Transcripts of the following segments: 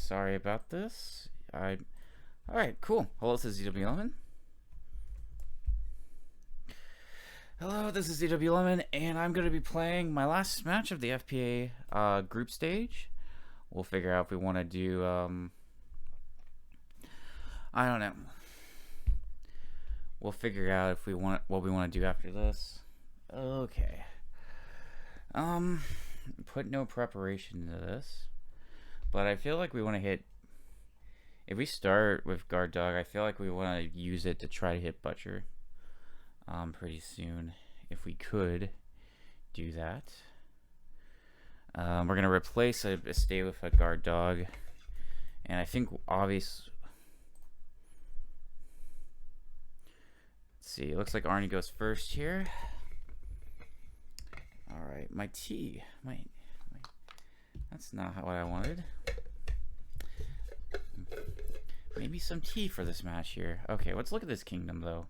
Sorry about this. Alright, cool. Hello, this is zwlemon. Hello, this is zwlemon, and I'm going to be playing my last match of the FPA group stage. We'll figure out if we want to do, I don't know. We'll figure out if we want what we want to do after this. Okay. Put no preparation into this, but I feel like we want to hit. If we start with guard dog, I feel like we want to use it to try to hit butcher pretty soon, if we could do that. We're gonna replace a stay with a guard dog, and I think obvious. Let's see. It looks like Arnie goes first here. All right, my T. That's not what I wanted. Maybe some tea for this match here. Okay, let's look at this kingdom though.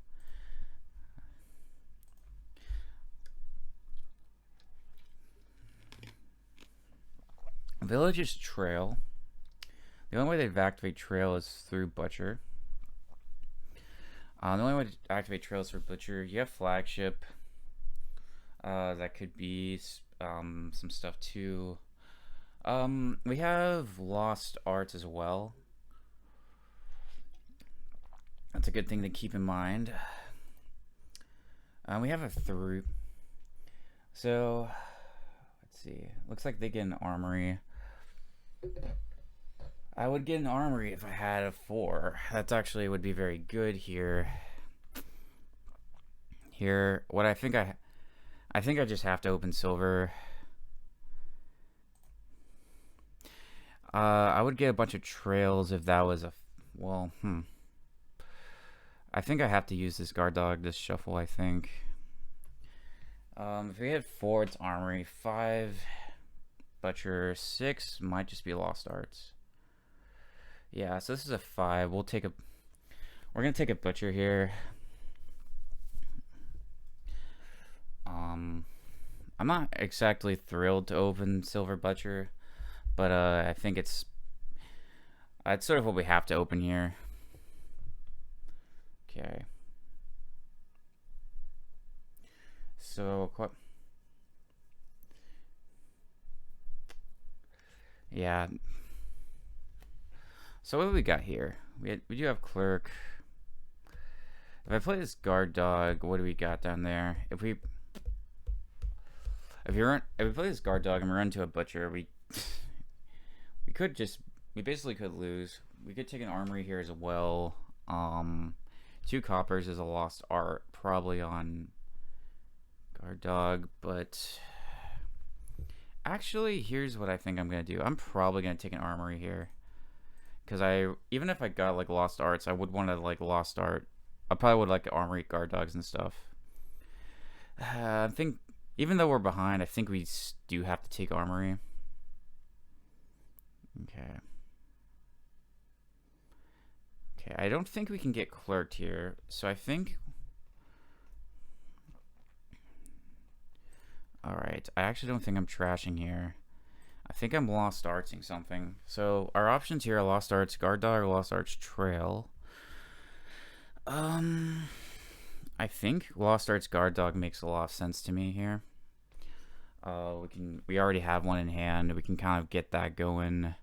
Village's trail. The only way to activate trail is through butcher. The only way to activate trail is through butcher. You have flagship. That could be some stuff too. We have lost arts as well. That's a good thing to keep in mind. We have a through. So let's see. Looks like they get an armory. I would get an armory if I had a 4. That's actually would be very good here. Here, what I think I just have to open silver. I would get a bunch of trails if that was a I think I have to use this guard dog, this shuffle, I think. If we had 4, it's armory. 5, butcher. 6 might just be lost arts. Yeah, so this is a 5. We're gonna take a butcher here. I'm not exactly thrilled to open silver butcher, but I think it's sort of what we have to open here. Okay. So, yeah. So what do we got here? We do have clerk. If I play this guard dog, what do we got down there? If we play this guard dog and we run to a butcher, we basically could lose. We could take an armory here as well. 2 coppers is a lost art, probably on guard dog, but actually, here's what I think I'm gonna do. I'm probably gonna take an armory here, because even if I got like lost arts, I would want to like lost art. I probably would like armory guard dogs and stuff. I think even though we're behind, I think we do have to take armory. Okay. Okay, I don't think we can get clerked here, so I think. Alright, I actually don't think I'm trashing here. I think I'm lost artsing something. So our options here are lost arts, guard dog, or lost arts trail. I think lost arts guard dog makes a lot of sense to me here. We already have one in hand. We can kind of get that going.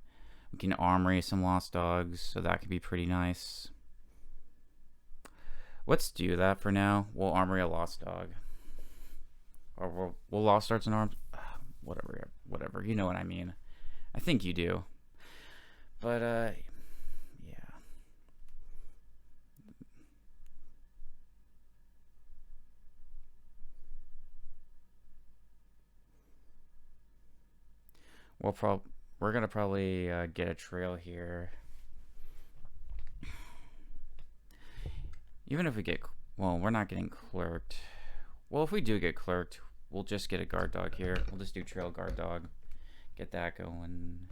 We can armory some lost dogs, so that could be pretty nice. Let's do that for now. We'll armory a lost dog. Or we'll lost arts and arms. Whatever. You know what I mean. I think you do. But, yeah. We're gonna probably get a trail here. Even if we get, well, we're not getting clerked. Well, if we do get clerked, we'll just get a guard dog here. We'll just do trail guard dog. Get that going.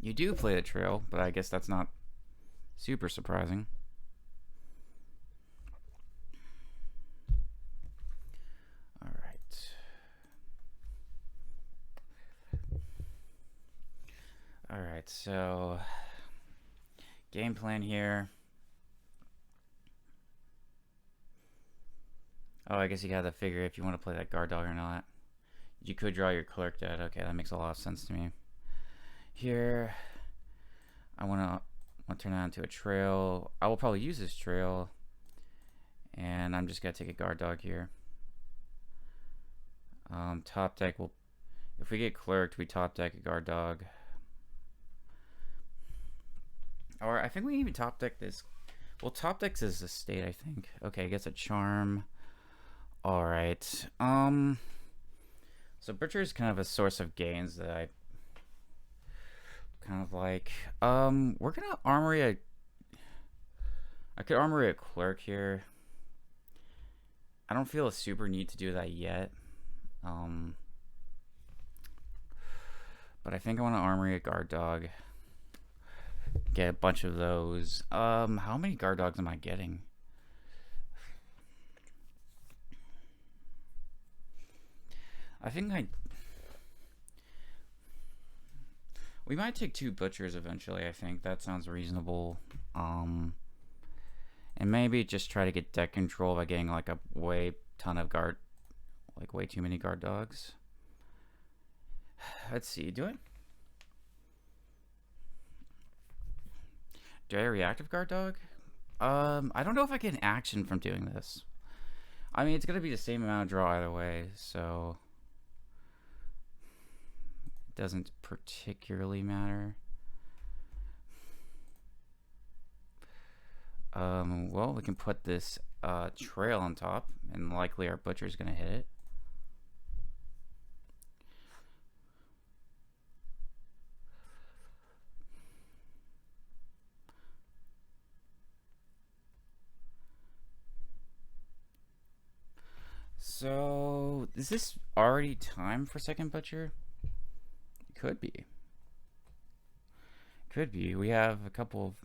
You do play the trail, but I guess that's not super surprising. All right. Alright, so game plan here. Oh, I guess you gotta figure if you want to play that guard dog or not. You could draw your clerk dead. Okay, that makes a lot of sense to me. Here, I want to turn that into a trail. I will probably use this trail. And I'm just going to take a guard dog here. Top deck will... If we get clerked, we top deck a guard dog. Or I think we even top deck this. Well, top decks is a state, I think. Okay, gets a charm. Alright. So Butcher is kind of a source of gains that I kind of like. We're gonna armory a... I could armory a clerk here. I don't feel a super need to do that yet. But I think I want to armory a guard dog. Get a bunch of those. How many guard dogs am I getting? I think we might take 2 butchers eventually. I think that sounds reasonable. And maybe just try to get deck control by getting like a way too many guard dogs. Let's see, do I reactive guard dog? I don't know if I get an action from doing this. I mean, it's gonna be the same amount of draw either way, so it doesn't particularly matter. Well, we can put this trail on top, and likely our butcher's gonna hit it. So, is this already time for second butcher? It could be. Could be. We have a couple of...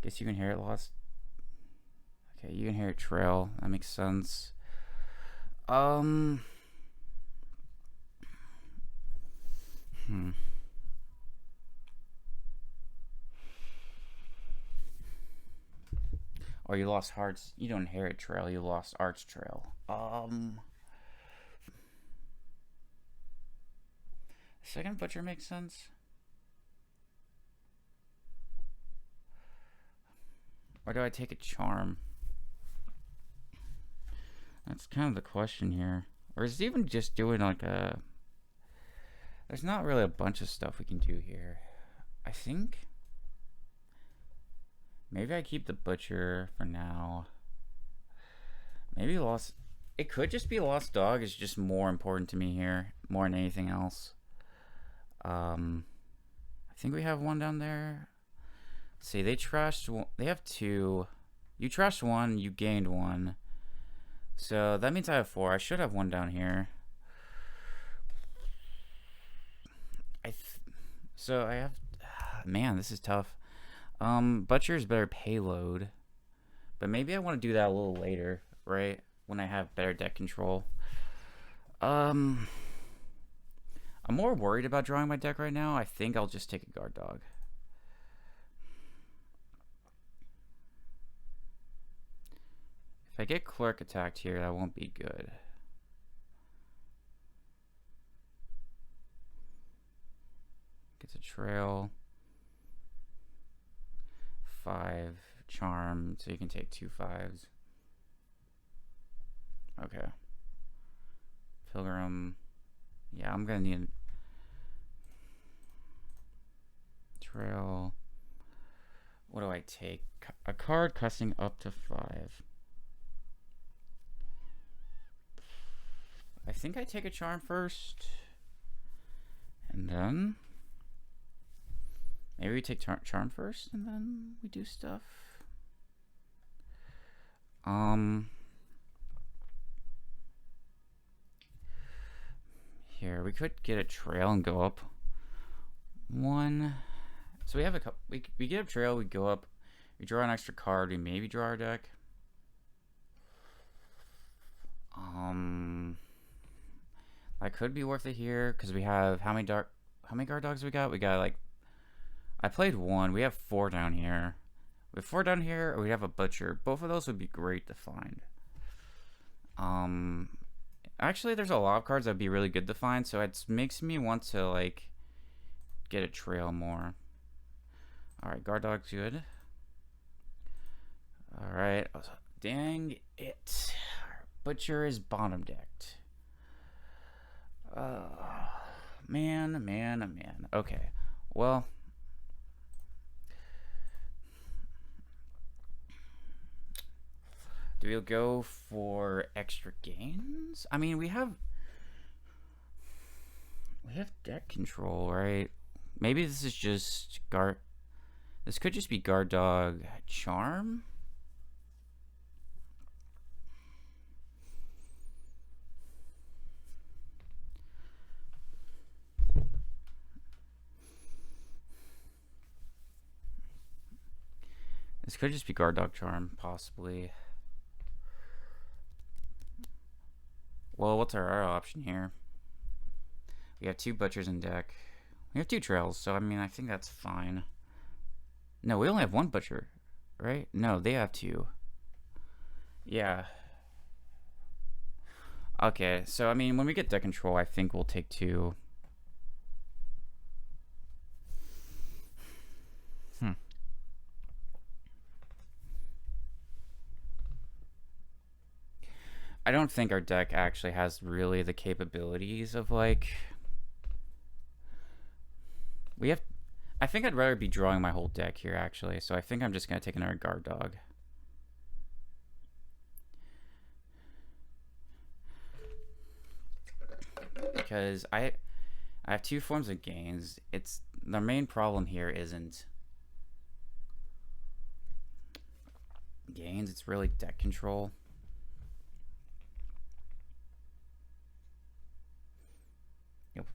Guess you can hear it lost. Okay, you can hear it trail. That makes sense. Or you lost hearts. You don't inherit trail. You lost arts trail. Second butcher makes sense. Or do I take a charm? That's kind of the question here. Or is it even just doing like a... There's not really a bunch of stuff we can do here. I think... Maybe I keep the butcher for now. Maybe lost... It could just be lost dog. It's just more important to me here. More than anything else. I think we have one down there. Let's see, they trashed one. They have 2. You trashed 1, you gained 1. So that means I have 4. I should have 1 down here. So I have... Man, this is tough. Butcher's better payload. But maybe I want to do that a little later, right? When I have better deck control. I'm more worried about drawing my deck right now. I think I'll just take a guard dog. If I get clerk attacked here, that won't be good. Gets a trail. 5 charm, so you can take 2 5s. Okay. Pilgrim. Yeah, I'm gonna need trail. What do I take? A card costing up to 5. I think I take a charm first, and then maybe we take charm first, and then we do stuff. Here we could get a trail and go up 1. So we have a couple. We get a trail. We go up. We draw an extra card. We maybe draw our deck. That could be worth it here because we have how many guard dogs we got? We got like I played one. We have 4 down here. We have 4 down here, or we have a butcher. Both of those would be great to find. Actually, there's a lot of cards that'd be really good to find, so it makes me want to like get a trail more. All right, guard dog's good. All right, dang it, butcher is bottom decked. Man. Okay, well. Do we go for extra gains? I mean, we have deck control, right? Maybe this is just guard. This could just be guard dog charm. This could just be guard dog charm, possibly. Well, what's our option here? We have 2 butchers in deck. We have 2 trails, so I mean, I think that's fine. No, we only have 1 butcher, right? No, they have 2. Yeah. Okay, so I mean, when we get deck control, I think we'll take 2. I don't think our deck actually has really the capabilities of like. We have. I think I'd rather be drawing my whole deck here actually, so I think I'm just gonna take another guard dog. Because I have 2 forms of gains. It's the main problem here isn't gains, it's really deck control. Yep.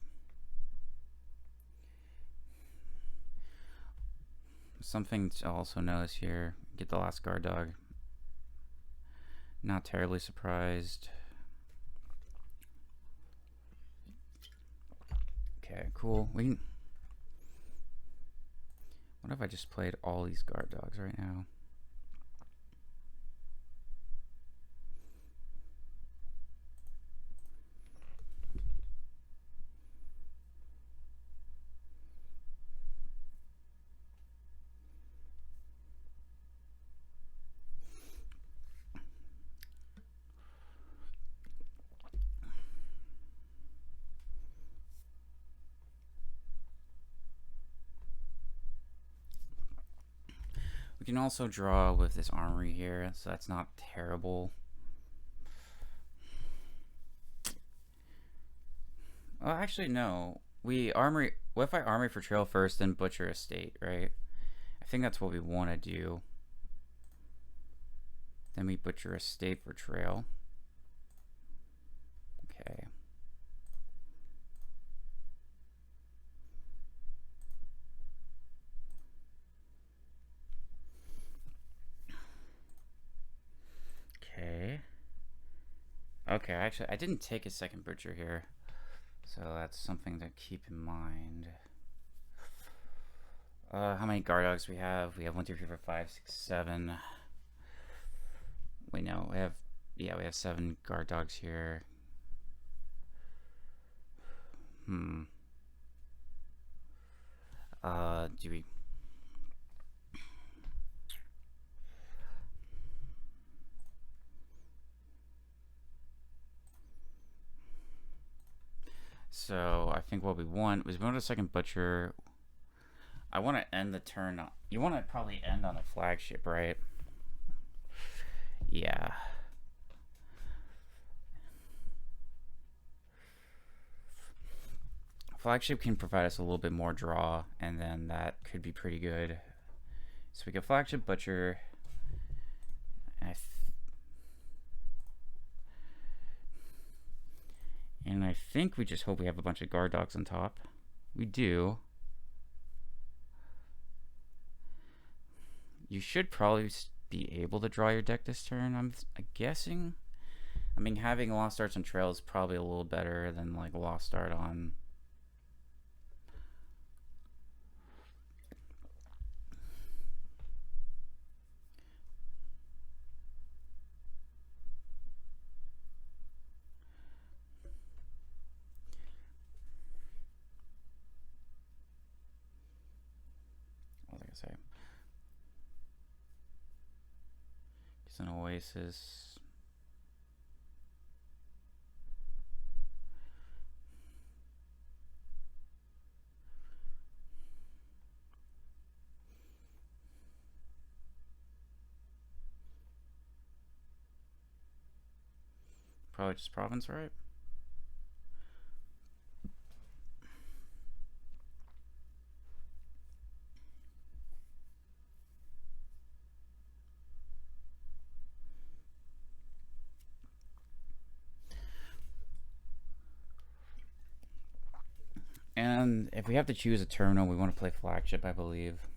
Something to also notice here. Get the last guard dog. Not terribly surprised. Okay, cool. We can. What if I just played all these guard dogs right now? We can also draw with this armory here, so that's not terrible. Well, actually, no. We armory. What if I armory for trail first, then butcher estate, right? I think that's what we want to do. Then we butcher estate for trail. Okay. Okay, actually, I didn't take a second butcher here, so that's something to keep in mind. How many guard dogs we have? We have 1, 2, 3, 4, 5, 6, 7. Wait, no, we have, yeah, we have 7 guard dogs here. Do we? So I think what we want was we want a second butcher. I want to end the turn on. You want to probably end on a flagship, right? Yeah. Flagship can provide us a little bit more draw, and then that could be pretty good. So we get flagship butcher. And I think we just hope we have a bunch of guard dogs on top. We do. You should probably be able to draw your deck this turn, I'm guessing. I mean, having Lost Arts on Trail is probably a little better than like Lost Art on. What was I gonna say? It's an Oasis. Probably just Province, right? And if we have to choose a terminal, we want to play Flagship, I believe.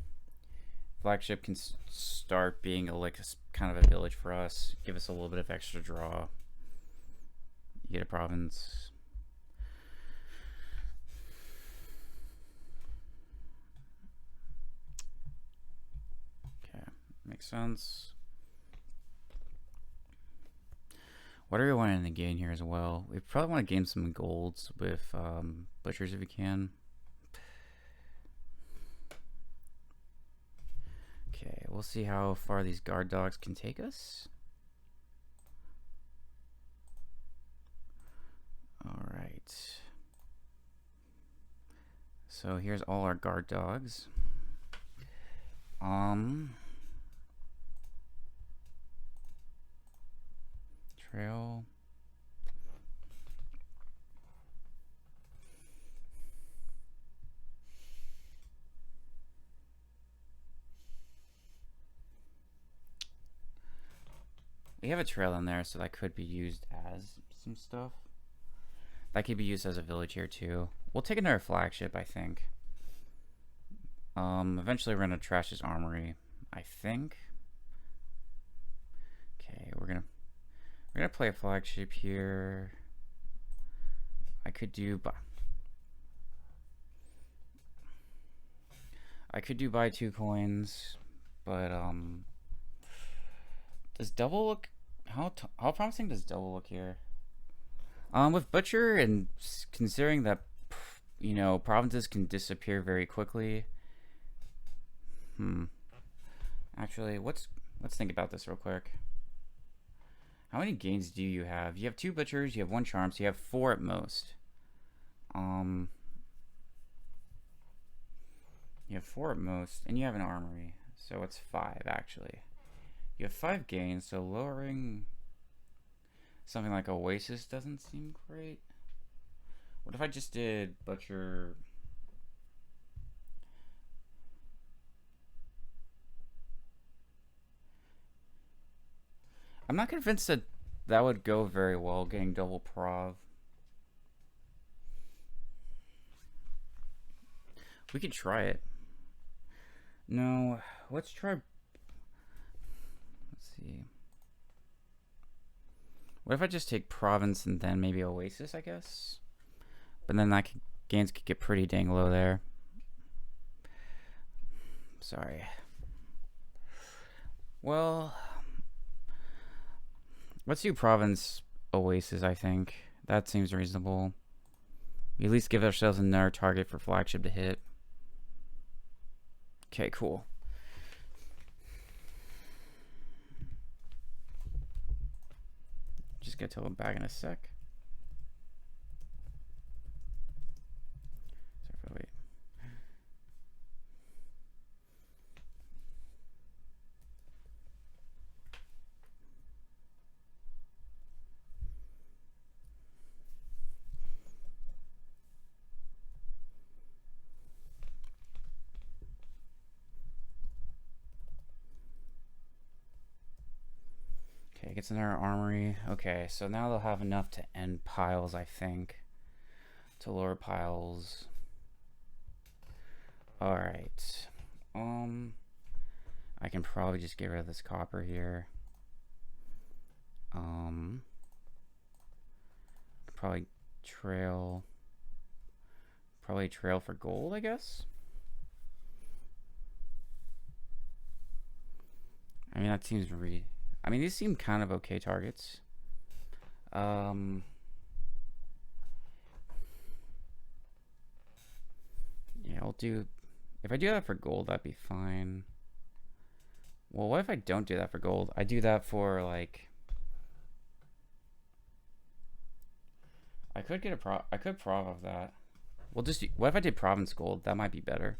Flagship can start being like kind of a village for us, give us a little bit of extra draw. You get a province. Okay, makes sense. What are we wanting to gain here as well? We probably want to gain some golds with butchers if we can. Okay, we'll see how far these guard dogs can take us. All right. So here's all our guard dogs. Trail. We have a trail in there, so that could be used as some stuff. That could be used as a village here too. We'll take another flagship, I think. Eventually we're gonna trash his armory, I think. Okay, we're gonna play a flagship here. I could do buy 2 coins, but does double look how promising does double look here? With Butcher and considering that provinces can disappear very quickly. Actually, let's think about this real quick. How many gains do you have? You have 2 butchers, you have 1 charm, so you have 4 at most. You have 4 at most, and you have an armory, so it's 5 actually. You have 5 gains, so lowering something like Oasis doesn't seem great. What if I just did Butcher? I'm not convinced that that would go very well, getting double prov. We could try it. No, let's try. Let's see. What if I just take province and then maybe Oasis, I guess? But then that gains could get pretty dang low there. Sorry. Well, let's do province Oasis, I think. That seems reasonable. We at least give ourselves another target for flagship to hit. Okay, cool. Just get to him back in a sec. Sorry for the wait. Okay, gets another armory. Okay, so now they'll have enough to end piles, I think. To lower piles. Alright. I can probably just get rid of this copper here. probably trail. Probably trail for gold, I guess. I mean, that seems I mean, these seem kind of okay targets. Yeah, I'll do. If I do that for gold, that'd be fine. Well, what if I don't do that for gold? I do that for, like... I could get a prov... I could prov of that. We'll just... What if I did province gold? That might be better.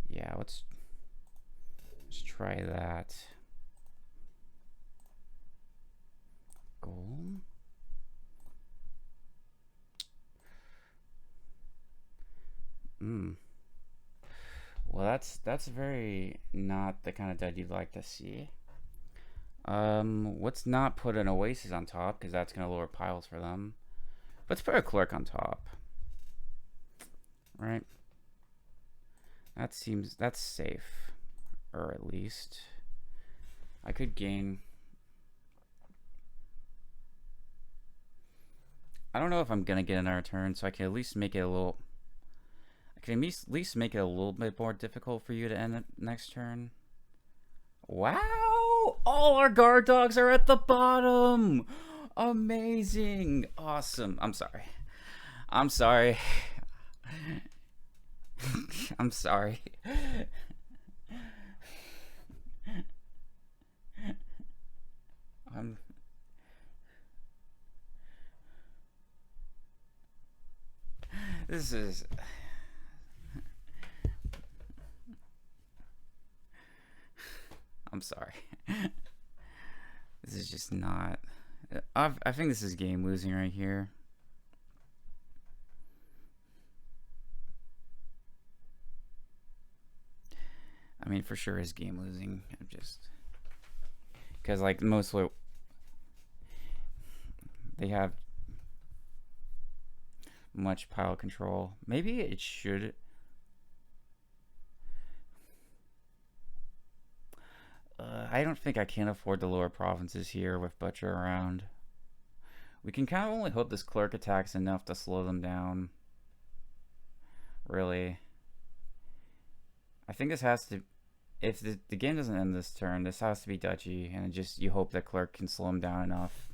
Yeah, let's try that. Gold? Well, that's very not the kind of dud you'd like to see. Let's not put an Oasis on top, because that's going to lower piles for them. Let's put a Clerk on top. Right? That's safe. Or at least. I could gain... I don't know if I'm going to get another turn, so I can at least make it a little... I can at least make it a little bit more difficult for you to end it next turn. Wow! All our guard dogs are at the bottom! Amazing! Awesome. I'm sorry. I'm sorry. I'm sorry. This is... I'm sorry. This is just not... I think this is game losing right here. I mean, for sure is game losing. I'm just... Because, like, mostly... They have... much pile control. Maybe it should... I don't think I can afford the lower provinces here with Butcher around. We can kind of only hope this Clerk attacks enough to slow them down. Really. I think this has to... If the game doesn't end this turn, this has to be Duchy, and just you hope that Clerk can slow him down enough.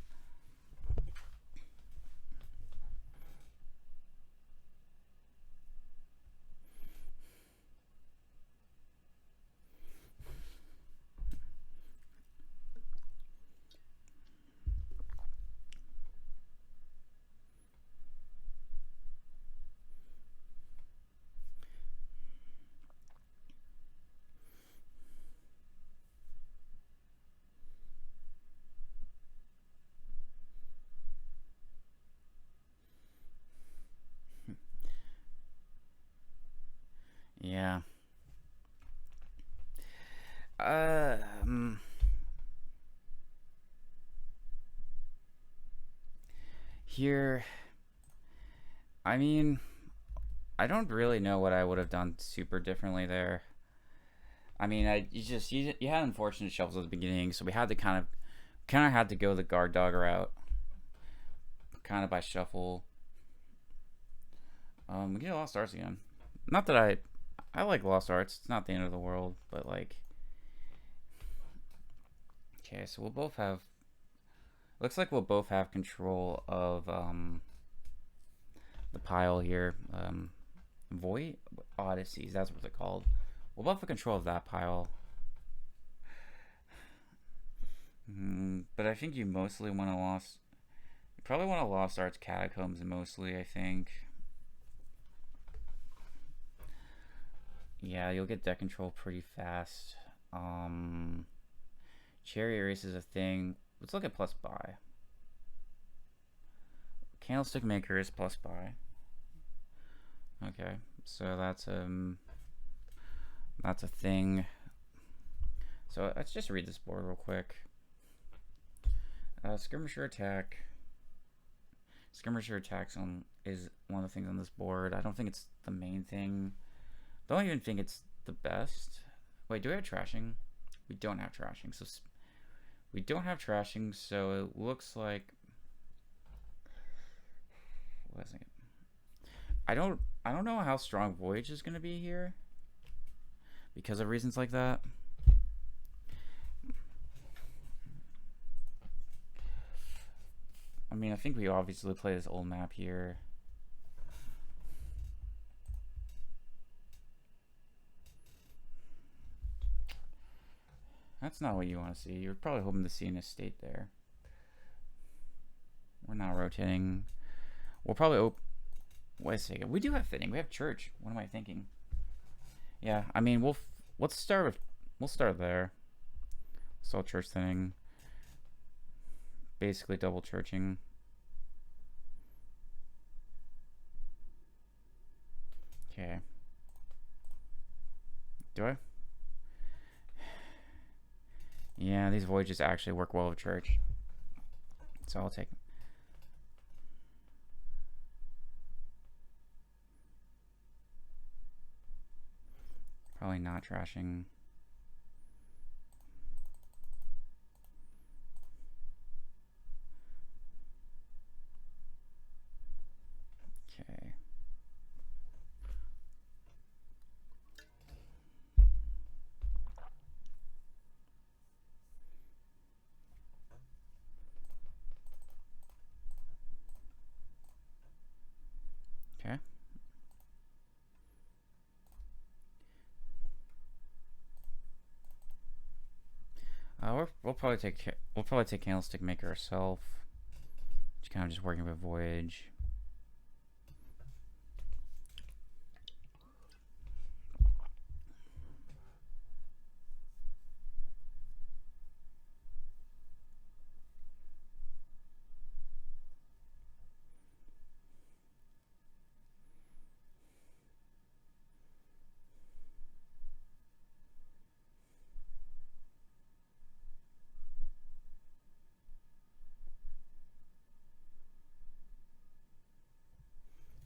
Yeah. Here, I mean, I don't really know what I would have done super differently there. I mean, you had unfortunate shuffles at the beginning, so we had to kind of had to go the guard dog route, kind of by shuffle. We get Lost Arts again. Not that I like Lost Arts. It's not the end of the world, but like, okay, so we'll both have. Looks like we'll both have control of the pile here. Void Odysseys, that's what they're called. We'll both have control of that pile. But I think you mostly want to Lost. You probably want to Lost Arts Catacombs mostly, I think. Yeah, you'll get deck control pretty fast. Cherry Erase is a thing. Let's look at plus buy. Candlestick Maker is plus buy. Okay, so that's a thing. So let's just read this board real quick. Skirmisher attack. Skirmisher attacks is one of the things on this board. I don't think it's the main thing. Don't even think it's the best. Wait, do we have trashing? We don't have trashing. So we don't have trashing. So it looks like missing it. I don't know how strong Voyage is gonna be here because of reasons like that. I mean, I think we obviously play this old map here. That's not what you want to see. You're probably hoping to see an estate there. We're not rotating. We'll probably wait a second. We do have fitting. We have church. What am I thinking? Yeah, I mean, we'll start there. So church thinning. Basically double churching. Okay. Do I? Yeah, these voyages actually work well with church. So I'll take them. Probably not trashing. Okay. Okay. We'll probably take Candlestick Maker ourselves. Just kind of just working with Voyage.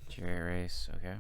Cherry race, okay.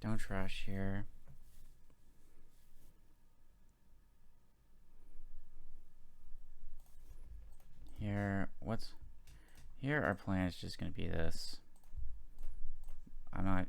Don't trash here. Here our plan is just gonna be this. I'm not.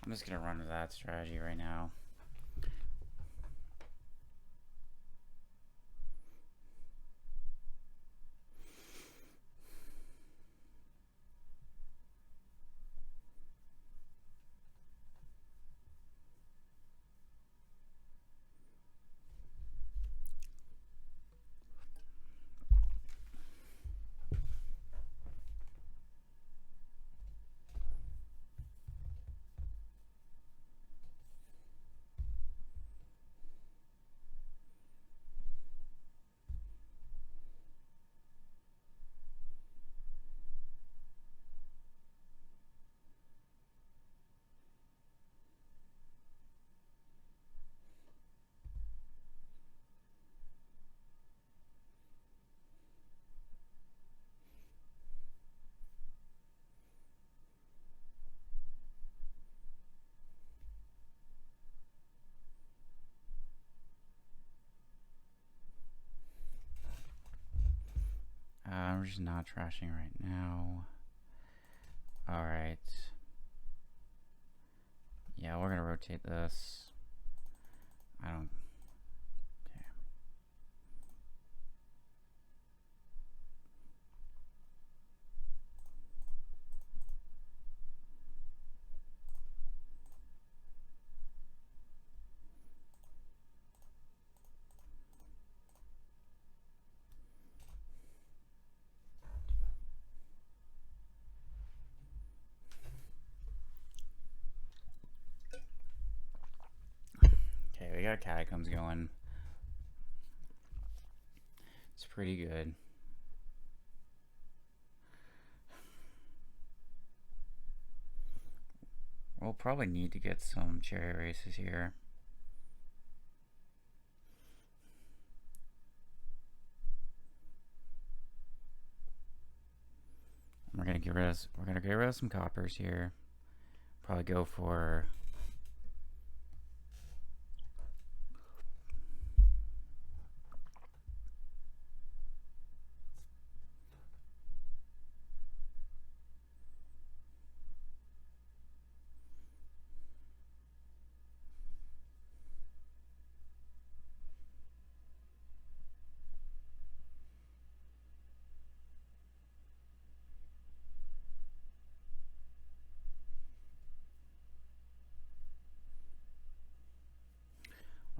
I'm just gonna run with that strategy right now. we're just not trashing right now. Alright. Yeah, we're gonna rotate this. I don't... Okay. Okay, we got catacombs going. It's pretty good. We'll probably need to get some chariot races here. We're gonna get rid of some coppers here. Probably go for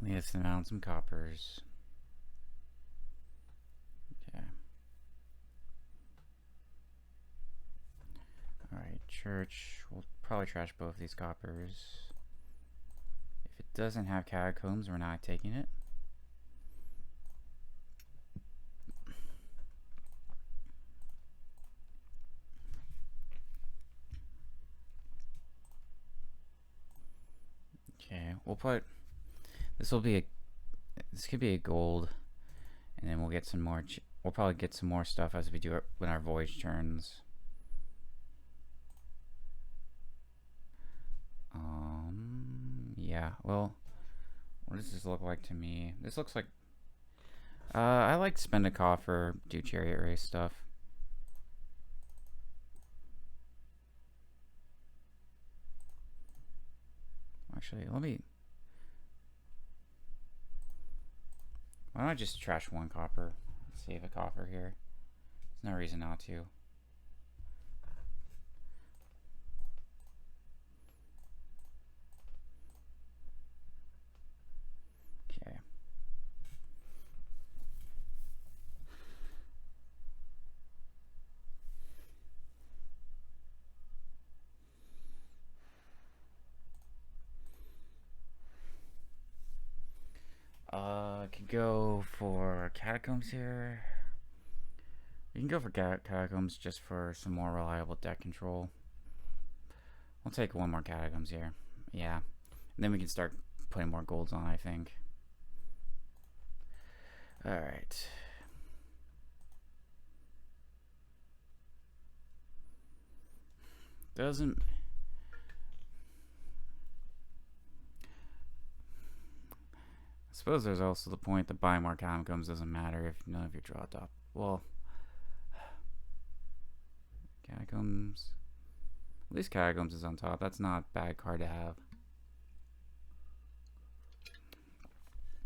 we need to send out some coppers. Okay. Alright, church. We'll probably trash both these coppers. If it doesn't have catacombs, we're not taking it. Okay, we'll put... This could be a gold, and then we'll get some more. We'll probably get some more stuff as we do it when our voyage turns. Yeah. Well, what does this look like to me? This looks like. I like spend a coffer, do chariot race stuff. Actually, let me. Why don't I just trash one copper? Save a copper here. There's no reason not to. Okay. Could go for catacombs here. You can go for catacombs just for some more reliable deck control. We'll take one more catacombs here. Yeah. And then we can start putting more golds on, I think. Alright. Doesn't... I suppose there's also the point that buying more catacombs doesn't matter if none of your draw top. Well, catacombs. At least catacombs is on top. That's not a bad card to have.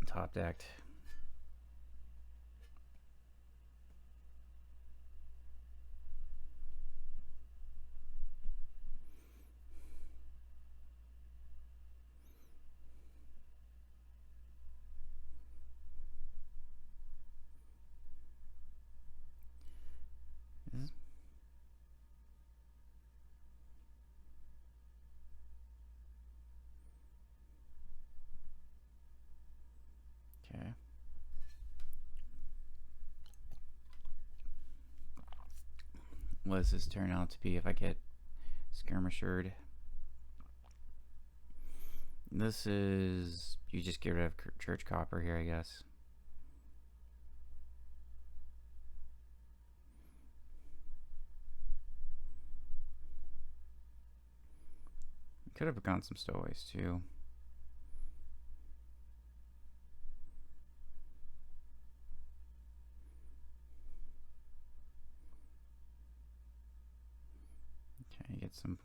Top decked. Okay. What does this turn out to be if I get skirmishered? This is... You just get rid of church copper here, I guess. Could have gone some stowaways too. get some.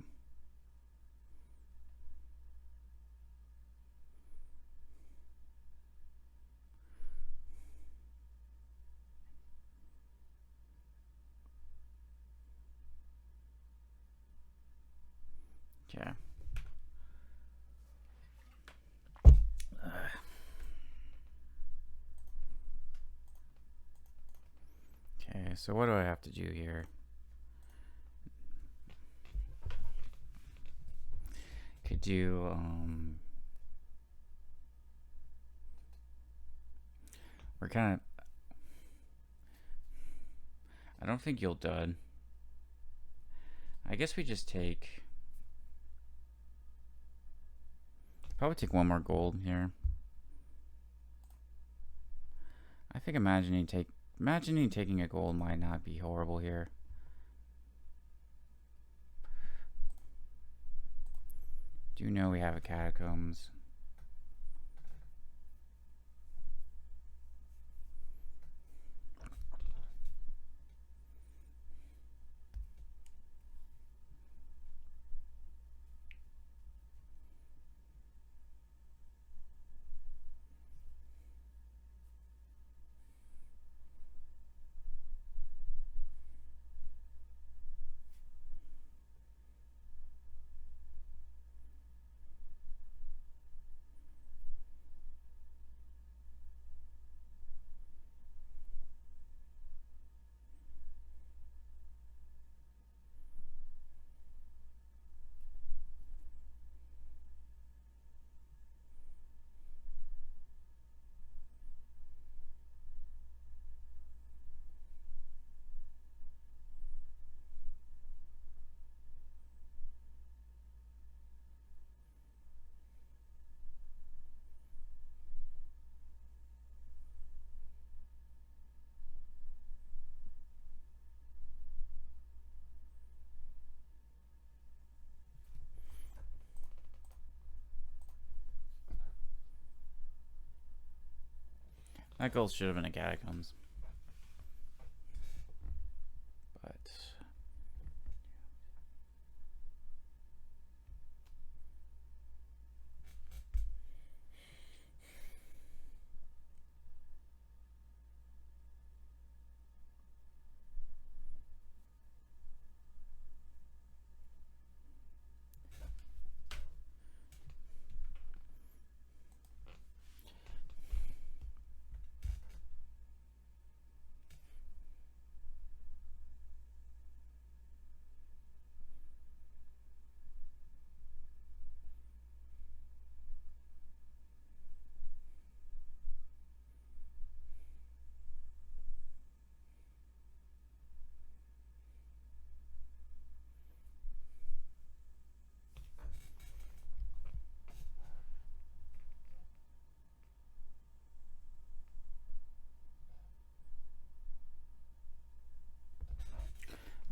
Okay. Okay, so what do I have to do here? Could do, we're kind of, I don't think you'll dud. I guess we just take, probably take one more gold here. I think imagining taking a gold might not be horrible here. Do know we have a catacombs. That gold should have been a catacombs. But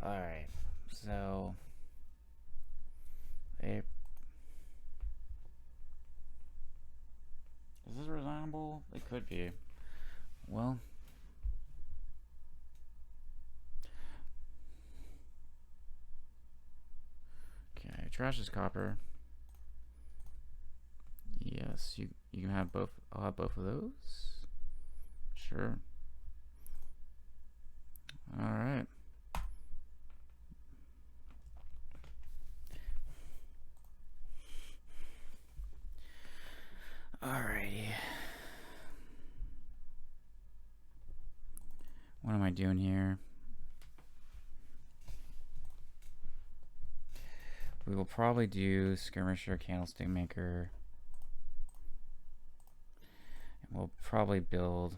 alright, so is this resignable? It could be. Well, okay, trash is copper. Yes, you can have both. I'll have both of those. Sure. All right. Alrighty. What am I doing here? We will probably do skirmisher, candlestick maker. And we'll probably build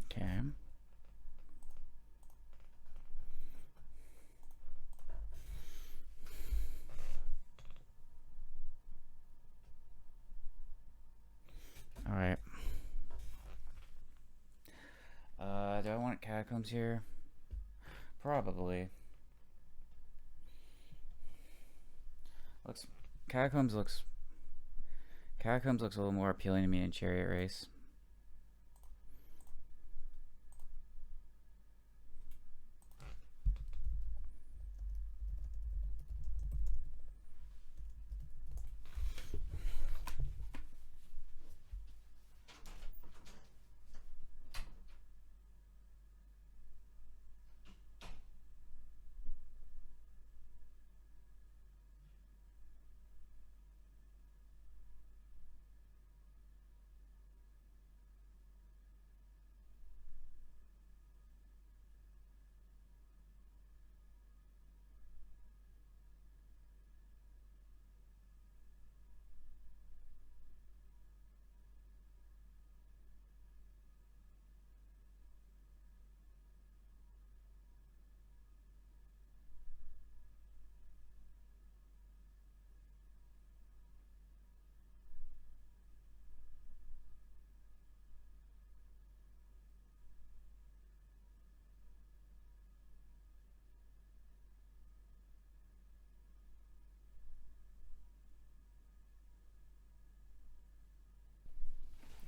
okay. catacombs here? Probably. Catacombs looks a little more appealing to me in Chariot Race.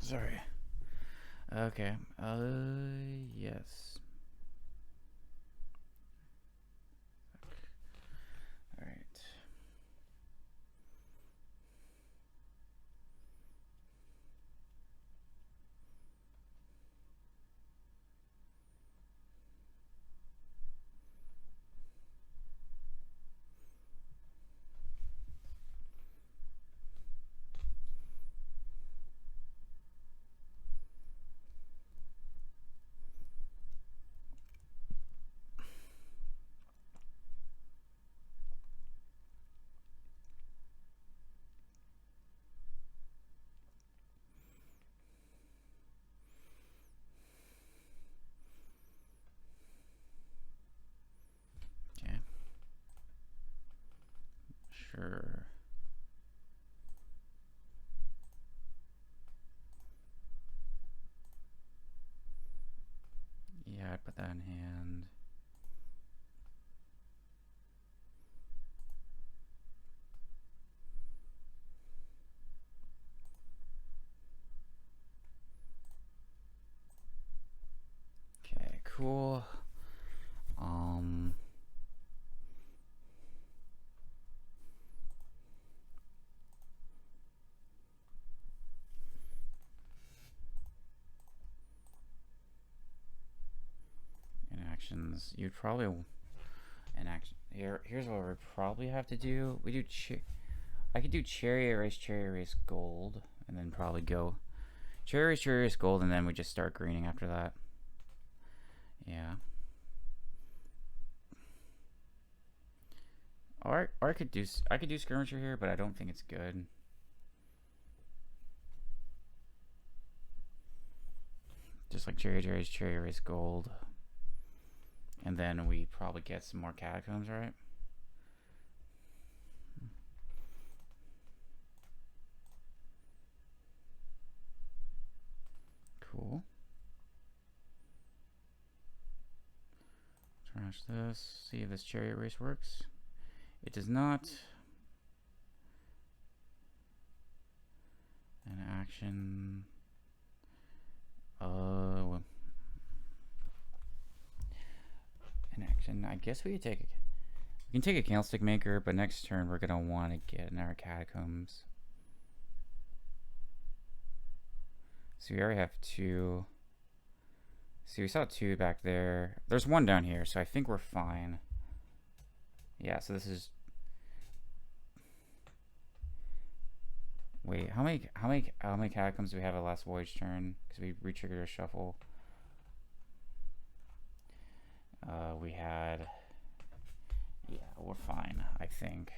Sorry. Okay. Yes. All right. Okay. Sure. Yeah, I put that in hand. Okay, cool. In actions, you'd probably here's what we probably have to do. I could do Chariot Race, Gold, and then probably go Chariot Race, Gold, and then we just start greening after that. Yeah. Or I could do Skirmisher here, but I don't think it's good. Just like Chariot Race, Gold. And then we probably get some more catacombs, right? Cool. Trash this. See if this Chariot Race works. It does not. An action. An action. I guess we can take a Candlestick Maker, but next turn we're gonna want to get in our catacombs. So we already have 2. See, we saw 2 back there. There's 1 down here, so I think we're fine. Yeah, so this is. Wait, how many catacombs do we have at last voyage turn? Because we re-triggered our shuffle. We had. Yeah, we're fine, I think.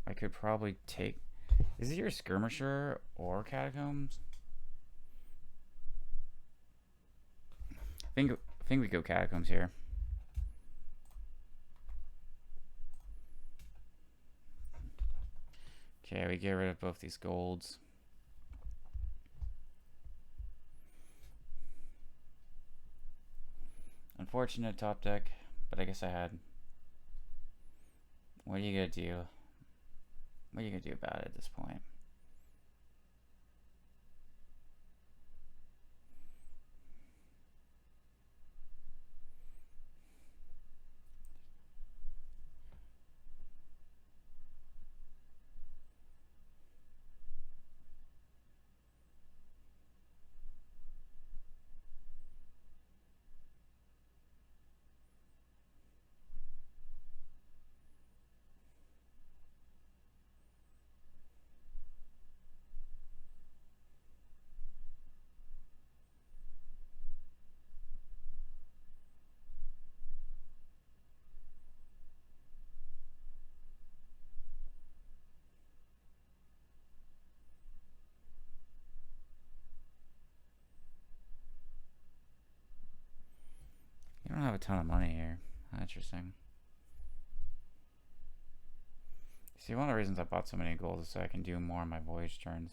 I could probably take. Is it your Skirmisher or Catacombs? I think we go Catacombs here. Okay, we get rid of both these golds. unfortunate top deck, but I guess I had. What are you gonna do? What are you gonna do about it at this point? You don't have a ton of money here. Interesting. See, one of the reasons I bought so many gold is so I can do more on my voyage turns.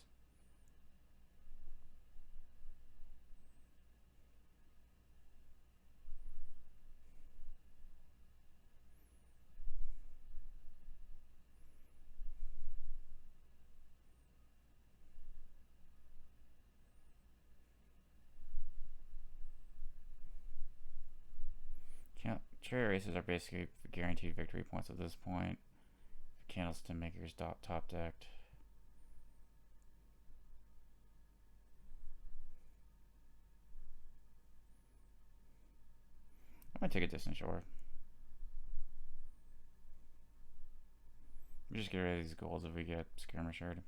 Cherry races are basically guaranteed victory points at this point. Candlestick makers top decked. I might take a distant shore. We just get rid of these golds if we get skirmished.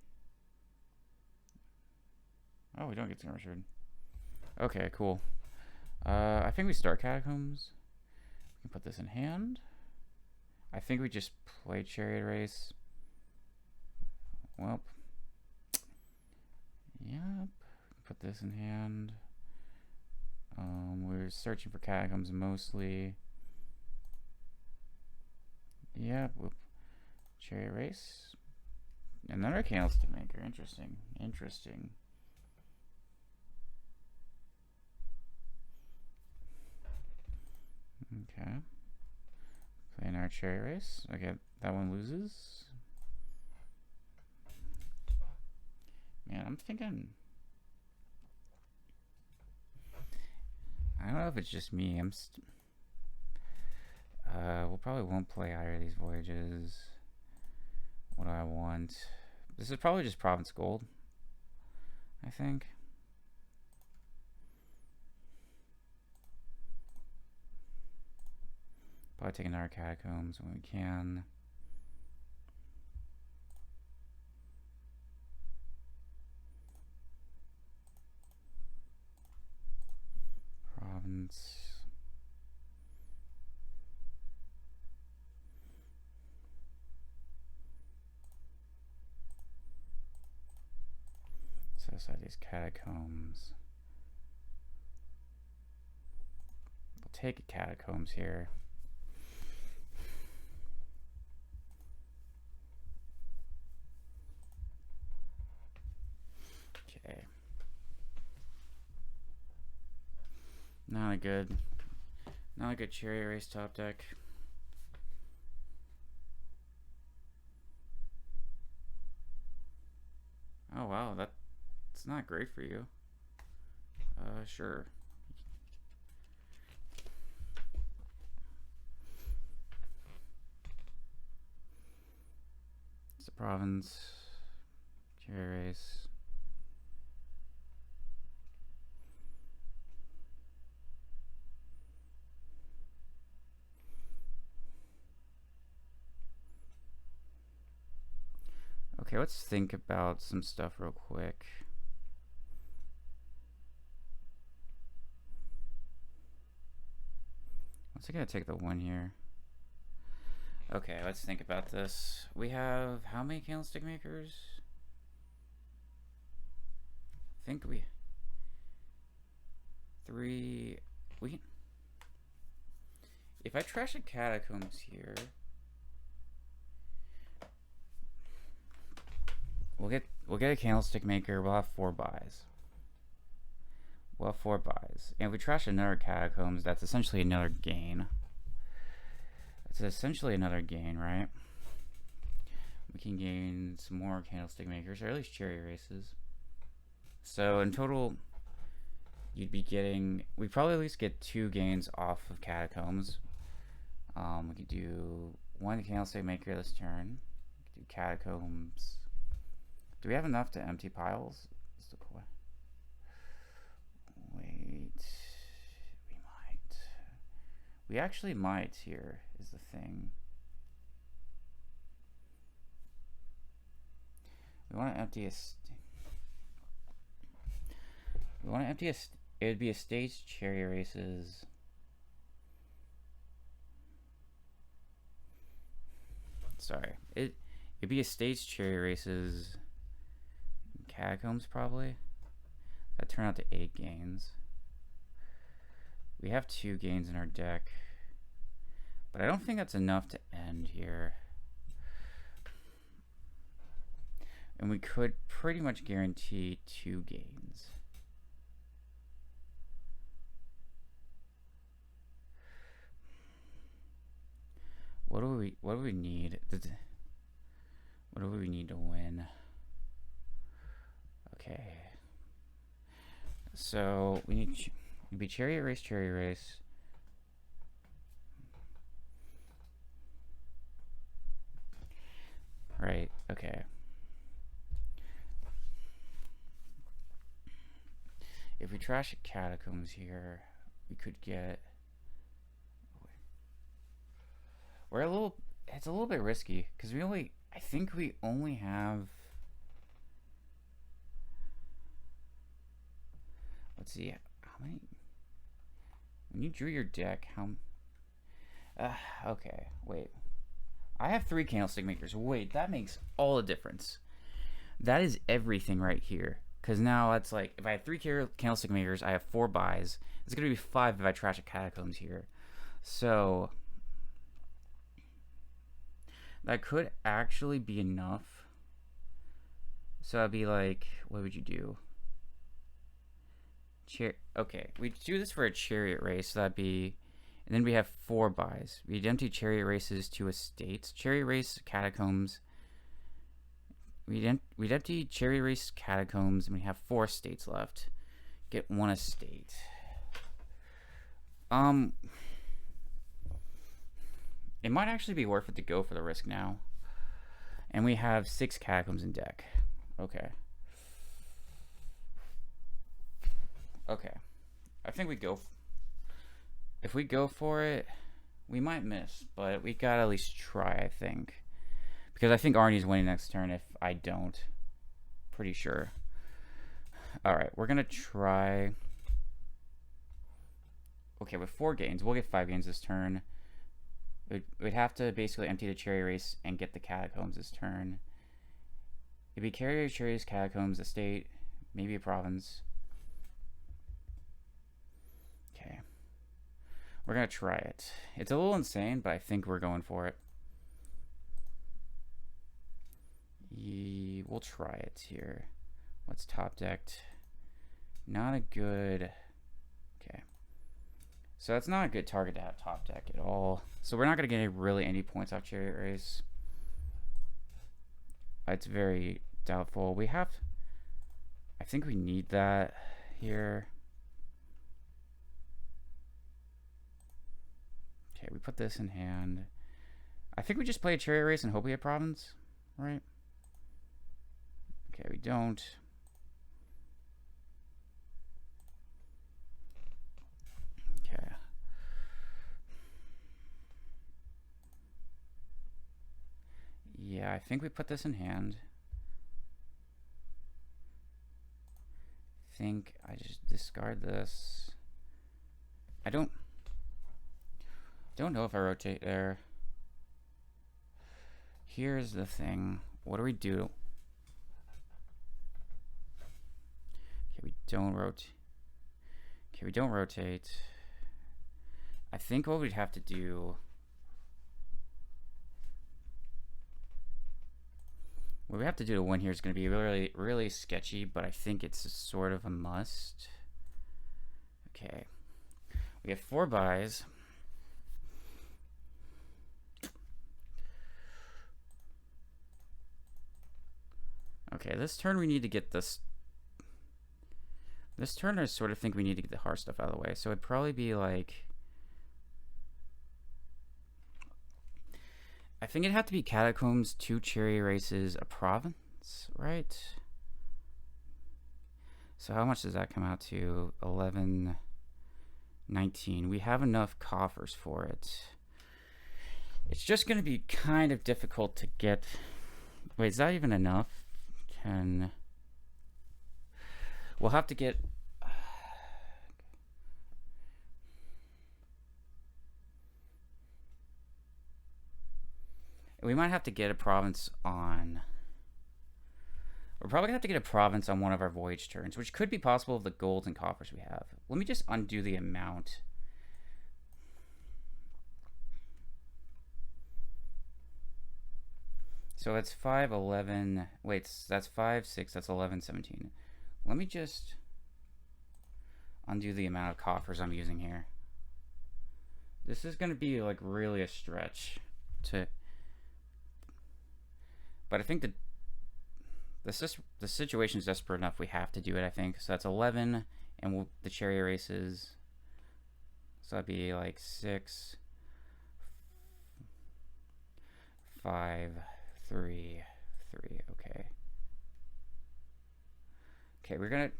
Oh, we don't get skirmished. Okay, cool. I think we start catacombs. We can put this in hand. I think we just play chariot race. Well, yep. Put this in hand. We're searching for catacombs mostly. Yep. Chariot race. And then our candlestick maker. Interesting. Interesting. Okay. Playing our chariot race. Okay, that one loses. Man, I'm thinking. I don't know if it's just me. We'll probably won't play either of these voyages. What do I want? This is probably just province gold, I think. Probably take another catacombs when we can. Province. Set aside these catacombs. We'll take catacombs here. Okay. Not a good chariot race top deck. Oh wow, that's not great for you. Sure. It's a province. Chariot race. Okay, let's think about some stuff real quick. What's it gonna take the one here? Okay, let's think about this. We have how many candlestick makers? I think we 3. If I trash a catacombs here, we'll get a candlestick maker. We'll have 4 buys. Well, 4 buys. And if we trash another Catacombs, that's essentially another gain. That's essentially another gain, right? We can gain some more Candlestick Makers, or at least Cherry Races. So in total, you'd be getting... We'd probably at least get 2 gains off of Catacombs. We could do 1 Candlestick Maker this turn. We could do Catacombs. Do we have enough to empty piles? That's the question. Wait, we might. We actually might here, is the thing. We want to empty a... We want to empty a... It would be a staged Cherry Races. Sorry. It'd be a staged Cherry Races. Catacombs, probably. That turned out to 8 gains. We have 2 gains in our deck. But I don't think that's enough to end here. And we could pretty much guarantee 2 gains. What do we need? What do we need to win? Okay. So we need to be Cherry Race, Cherry Race. Right, okay. If we trash Catacombs here, we could get... It's a little bit risky, because I think we only have... Let's see, how many... When you drew your deck, okay, wait. I have 3 Candlestick Makers. Wait, that makes all the difference. That is everything right here. Because now it's like, if I have 3 Candlestick Makers, I have 4 buys. It's going to be 5 if I trash a Catacombs here. So, that could actually be enough. So I'd be like, what would you do? Okay, we do this for a Chariot Race. So that'd be, and then we have 4 buys. We'd empty Chariot Races to estates. Chariot Race, Catacombs. We'd empty Cherry Race, Catacombs, and we have 4 estates left. Get 1 estate. It might actually be worth it to go for the risk now. And we have 6 Catacombs in deck. Okay. Okay. I think we go... If we go for it, we might miss, but we gotta at least try, I think. Because I think aarnii's winning next turn if I don't. Pretty sure. Alright, we're gonna try... Okay, with 4 gains, we'll get 5 gains this turn. We'd have to basically empty the Cherry Race and get the Catacombs this turn. It'd be Cherry Race, Catacombs, estate, maybe a province. Okay. We're gonna try it. It's a little insane, but I think we're going for it. We'll try it here. What's top decked? Not a good... Okay. So that's not a good target to have top deck at all. So we're not going to get really any points off Chariot Race. It's very doubtful. We have... I think we need that here. Okay, we put this in hand. I think we just play a Chariot Race and hope we have province, right? Okay, we don't. Okay. Yeah, I think we put this in hand. I think I just discard this. I don't know if I rotate there. Here's the thing. What do we do? Okay, we don't rotate. Okay, we don't rotate. I think what we'd have to do... What we have to do to win here is going to be really, really sketchy, but I think it's sort of a must. Okay. We have 4 buys. Okay, this turn we need to get this. This turn I sort of think we need to get the hard stuff out of the way. So it'd probably be like... I think it'd have to be Catacombs, 2 Cherry Races, a Province, right? So how much does that come out to? 11, 19. We have enough coffers for it. It's just going to be kind of difficult to get... Wait, is that even enough? 10... We'll have to get... We might have to get a province on... We're probably going to have to get a province on one of our voyage turns, which could be possible with the gold and coffers we have. Let me just undo the amount. So that's 5, 11... Wait, that's 5, 6, that's 11, 17. Let me just undo the amount of coffers I'm using here. This is going to be like really a stretch to... But I think that the situation is desperate enough. We have to do it, I think. So that's 11, and the cherry races. So that'd be like 6, 5, 3, 3. Okay. Okay, we're gonna...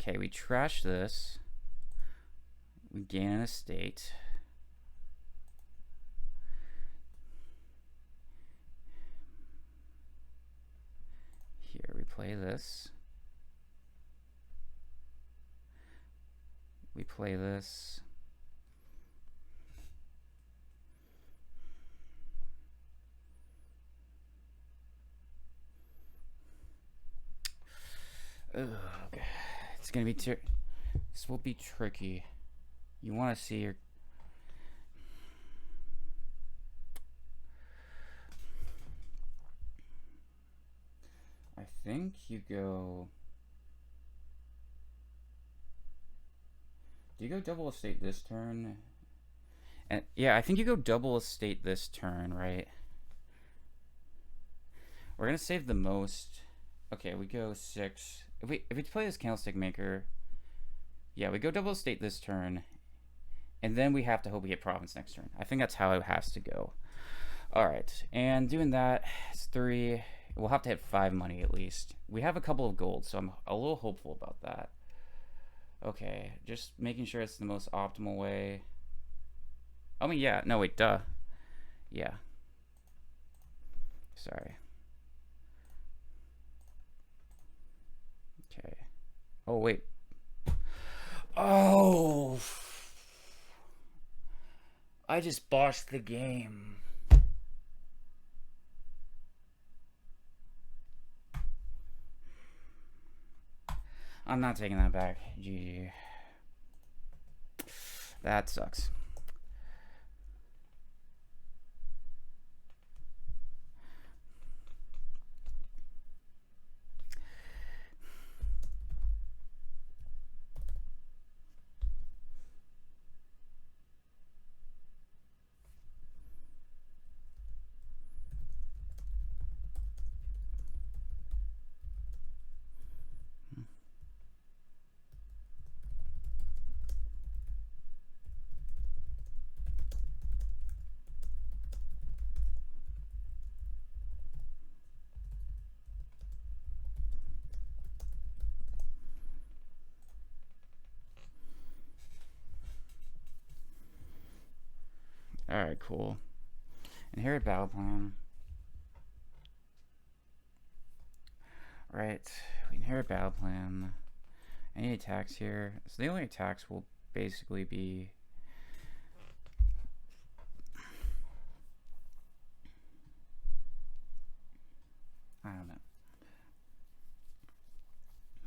Okay, we trash this. We gain an estate. Here, we play this. We play this. Ugh, it's gonna be this will be tricky. You want to see your... I think you go... Do you go double estate this turn? And yeah, I think you go double estate this turn, right? We're gonna save the most. Okay, we go 6. If we play this candlestick maker, yeah, we go double estate this turn, and then we have to hope we get province next turn. I think that's how it has to go. All right, and doing that, it's 3. We'll have to hit 5 money at least. We have a couple of gold, so I'm a little hopeful about that. Okay, just making sure it's the most optimal way. I mean, yeah, no, wait, duh. Yeah. Sorry. Okay. Oh, wait. Oh! I just botched the game. I'm not taking that back. GG. That sucks. Alright, cool. Inherit battle plan. Right, we inherit battle plan. Any attacks here? So the only attacks will basically be... I don't know.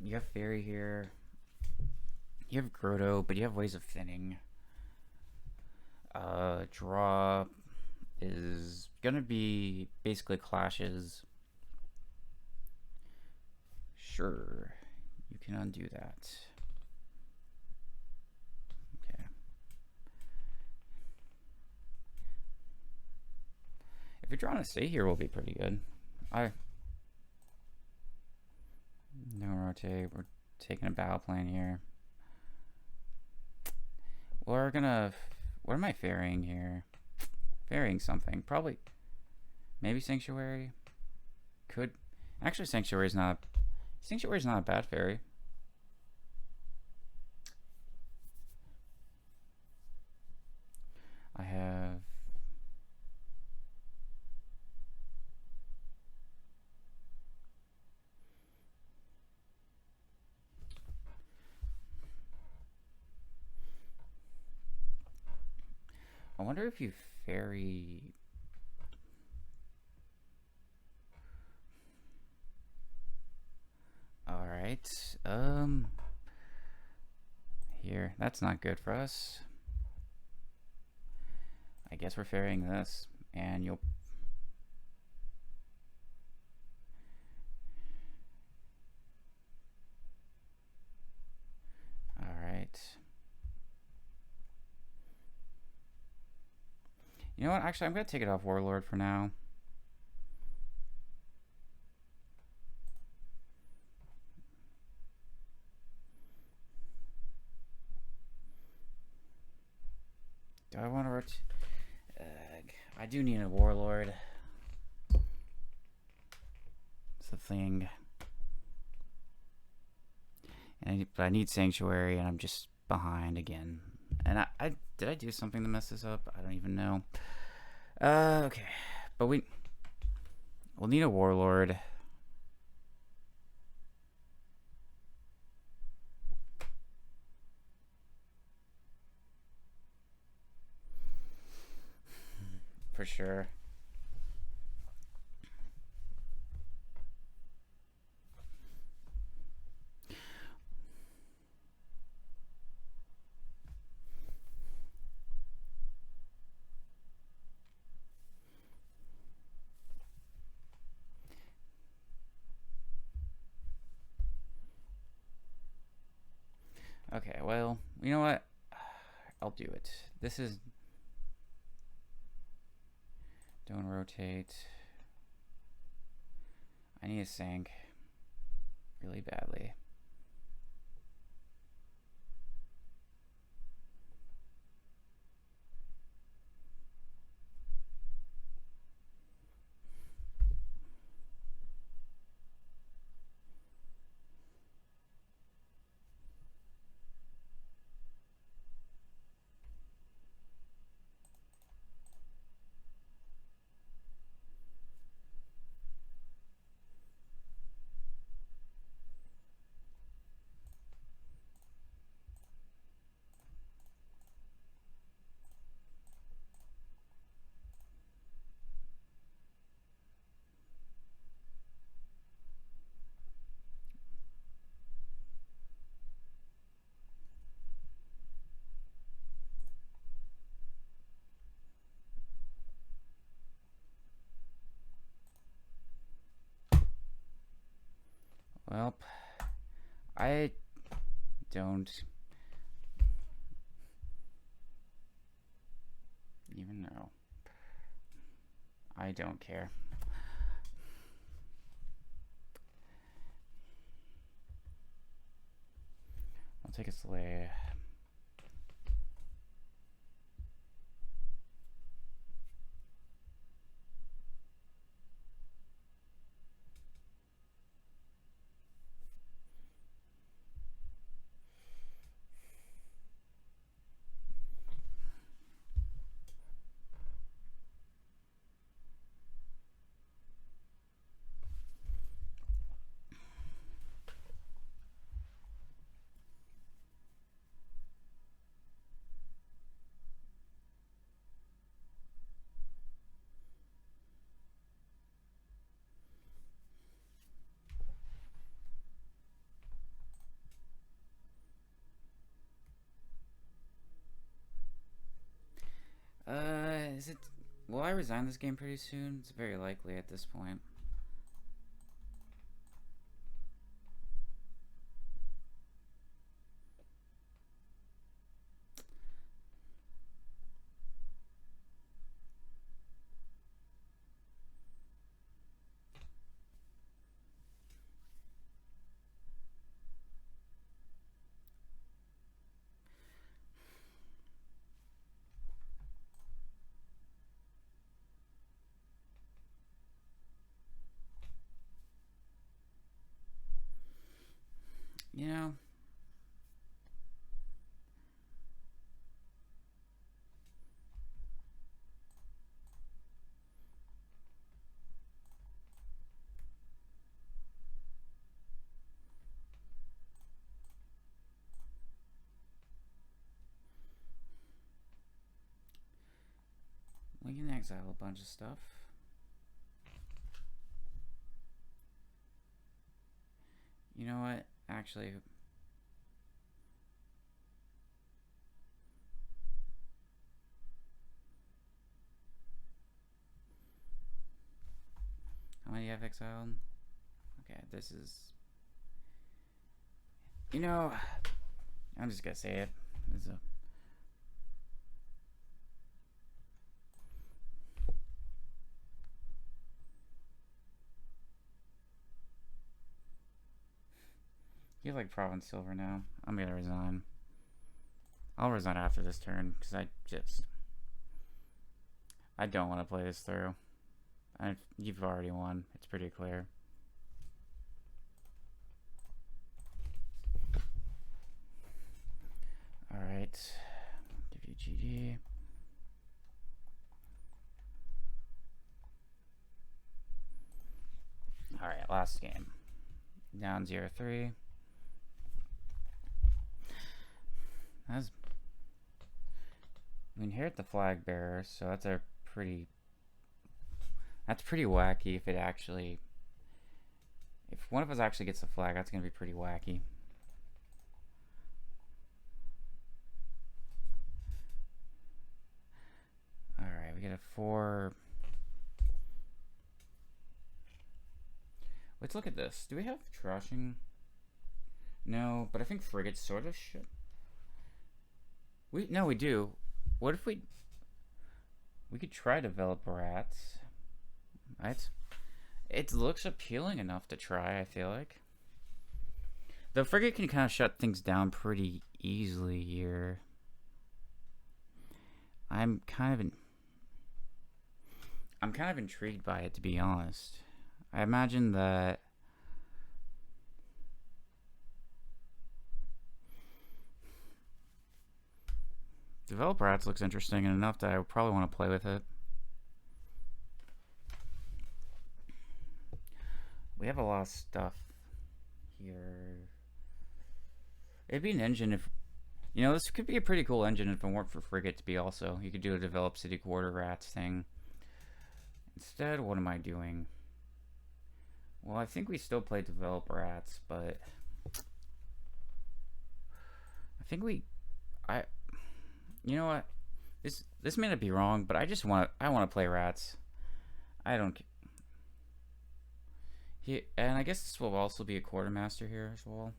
You have Fairy here. You have Grotto, but you have ways of thinning. Draw is gonna be basically clashes. Sure. You can undo that. Okay. If you're trying to stay here, we'll be pretty good. No rotate. We're taking a battle plan here. We're gonna. What am I ferrying here? Ferrying something. Probably. Maybe Sanctuary. Could. Actually, Sanctuary's not. Sanctuary's not a bad ferry. I have. I wonder if you ferry. All right. Here. That's not good for us. I guess we're ferrying this, and you'll. All right. You know what? Actually, I'm gonna take it off Warlord for now. Do I want to I do need a Warlord. It's the thing. But I need Sanctuary, and I'm just behind again. And I did I do something to mess this up? I don't even know. Okay. But we'll need a Warlord. For sure. Okay, well, you know what? I'll do it. This is... Don't rotate. I need a sank really badly. Well, I don't even know. I don't care. I'll take a sleigh. Is it... Will I resign this game pretty soon? It's very likely at this point. You know, we can exile a bunch of stuff. You know what? Actually, how many have exiled? Okay, this is... You know, I'm just gonna say it. This is a... You like Province Silver now. I'm gonna resign. I'll resign after this turn, because I don't want to play this through. You've already won. It's pretty clear. Alright. Give you GG. Alright, last game. Down 0-3. We inherit the flag bearer, so that's pretty wacky if one of us actually gets the flag, that's gonna be pretty wacky. Alright, we get a 4. Let's look at this. Do we have trashing? No, but I think frigates sort of should. No, we do. What if we could try develop rats? It looks appealing enough to try, I feel like. The frigate can kind of shut things down pretty easily here. I'm kind of intrigued by it, to be honest. I imagine that develop rats looks interesting enough that I would probably want to play with it. We have a lot of stuff here. It'd be an engine if... You know, this could be a pretty cool engine if it weren't for frigate to be also. You could do a develop city quarter rats thing. Instead, what am I doing? Well, I think we still play develop rats, but... I think you know what? This may not be wrong, but I want to play rats. I don't... And I guess this will also be a quartermaster here as well.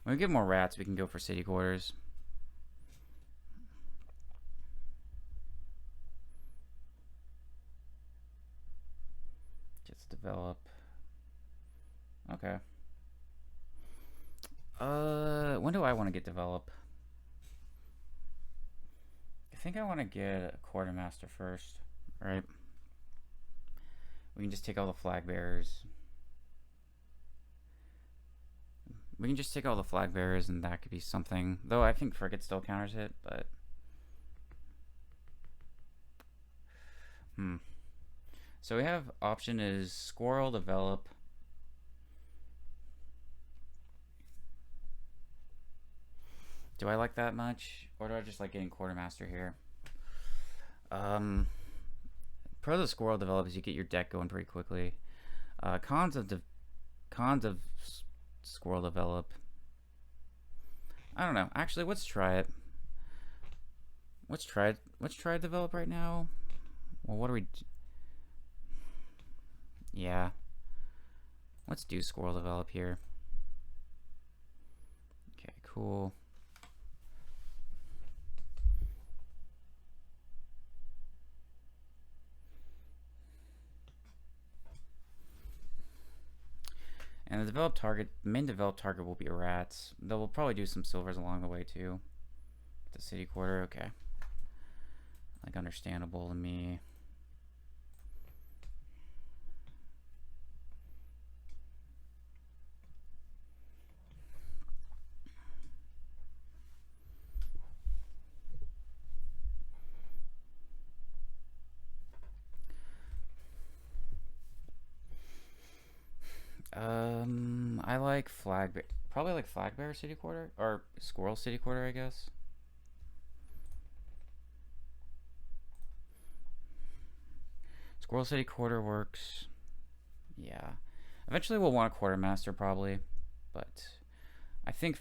When we get more rats, we can go for city quarters. Just develop. Okay. When do I want to get develop? I think I want to get a quartermaster first, right? We can just take all the flag bearers. We can just take all the flag bearers and that could be something. Though I think frigate still counters it, but... So we have option is squirrel, develop. Do I like that much? Or do I just like getting quartermaster here? Pro of the squirrel develop is you get your deck going pretty quickly. Cons of squirrel develop. I don't know. Actually, let's try it. Let's try develop right now. Well, what do we Yeah. Let's do squirrel develop here. Okay, cool. And the main developed target will be rats. Though we'll probably do some silvers along the way too. The city quarter, okay. Like understandable to me. I like probably like flag bearer city quarter or squirrel city quarter, I guess. Squirrel city quarter works. Yeah. Eventually we'll want a quartermaster probably, but I think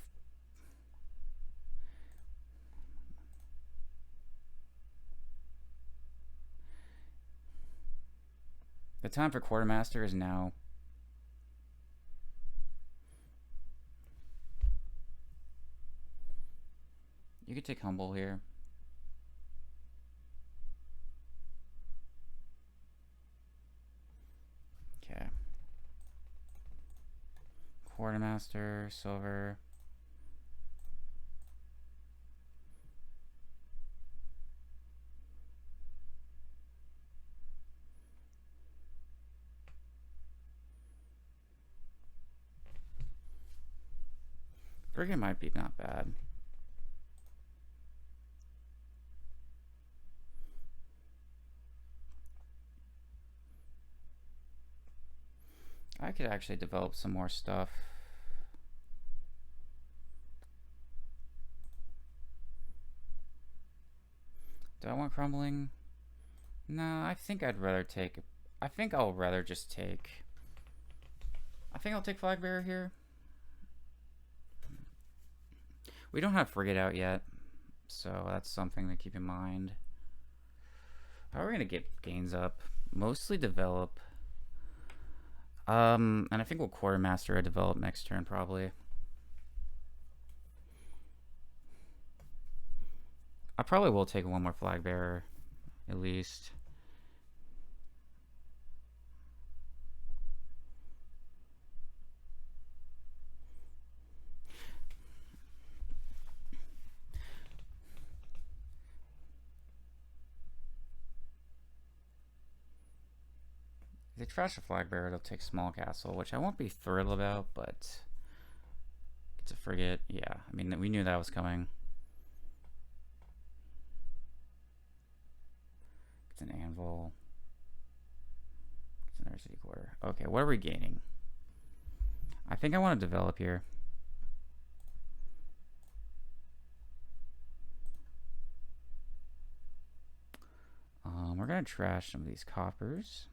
the time for quartermaster is now. You could take humble here. Okay. Quartermaster, silver. Frigate might be not bad. I could actually develop some more stuff. Do I want crumbling? No, I think I'd rather take. I think I'll rather just take. I think I'll take flag bearer here. We don't have frigate out yet, so that's something to keep in mind. How are we gonna get gains up? Mostly develop. And I think we'll quartermaster or develop next turn probably. I probably will take one more flag bearer, at least. If they trash a flag bearer, they'll take small castle, which I won't be thrilled about, but it's a frigate. Yeah, I mean, we knew that was coming. It's an anvil. It's another city quarter. Okay, what are we gaining? I think I want to develop here. We're going to trash some of these coppers.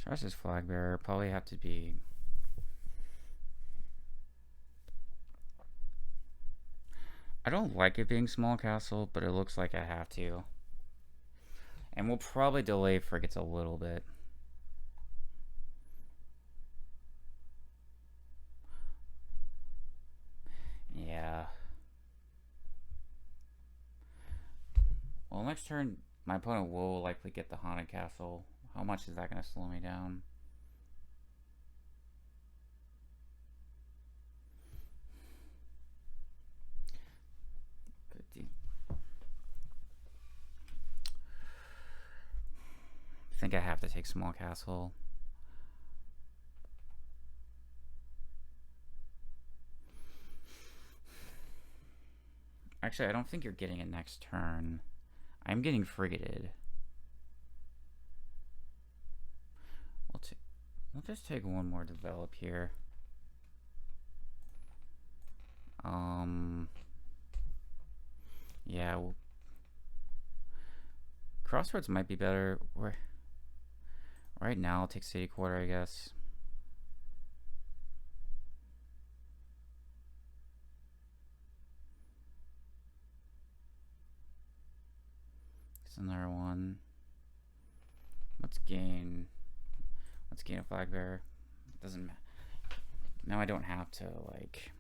Trash this flag bearer. Probably have to be. I don't like it being small castle, but it looks like I have to. And we'll probably delay frigates a little bit. Yeah. Well, next turn, my opponent will likely get the haunted castle. How much is that going to slow me down? I think I have to take small castle. Actually, I don't think you're getting it next turn. I'm getting frigated. We'll just take one more develop here. Yeah. Crossroads might be better. Right now, I'll take city quarter, I guess. It's another one. Let's gain a flag bearer. It doesn't matter. Now I don't have to, like.